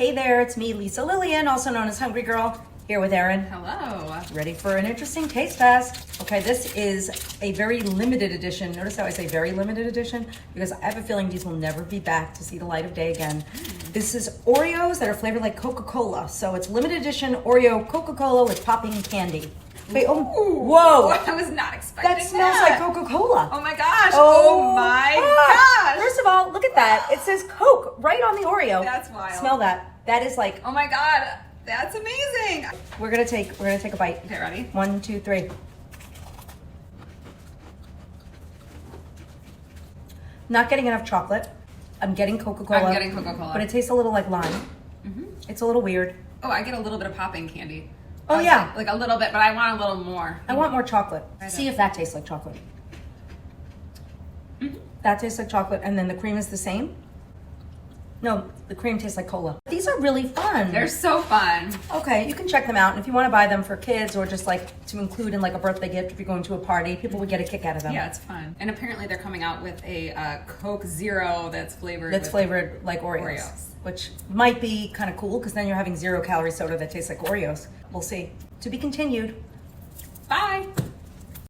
Hey there, it's me, Lisa Lillian, also known as Hungry Girl, here with Erin. Hello. Ready for an interesting taste test. Okay, this is a very limited edition. Notice how I say very limited edition? Because I have a feeling these will never be back to see the light of day again. This is Oreos that are flavored like Coca-Cola. So it's limited edition Oreo Coca-Cola with popping candy. Wait, oh, whoa. I was not expecting That smells like Coca-Cola. Oh my gosh. Oh my gosh. First of all, look at that. It says Coke right on the Oreo. That's wild. Smell that. That is like, Oh my god. That's amazing. we're gonna take a bite. Okay, ready? 1, 2, 3. Not getting enough chocolate. I'm getting Coca-Cola. I'm getting Coca-Cola. But it tastes a little like lime. It's a little weird. Oh, I get a little bit of popping candy. Oh, yeah. Like a little bit, but I want a little more. I want more chocolate. Right See up. if that tastes like chocolate. That tastes like chocolate, and then the cream is the same? No, the cream tastes like cola. These are really fun. They're so fun. Okay, you can check them out. And if you want to buy them for kids or just like to include in like a birthday gift if you're going to a party, people would get a kick out of them. Yeah, it's fun. And apparently they're coming out with a Coke Zero that's flavored That's with flavored like Oreos. Which might be kind of cool because then you're having 0-calorie soda that tastes like Oreos. We'll see. To be continued. Bye.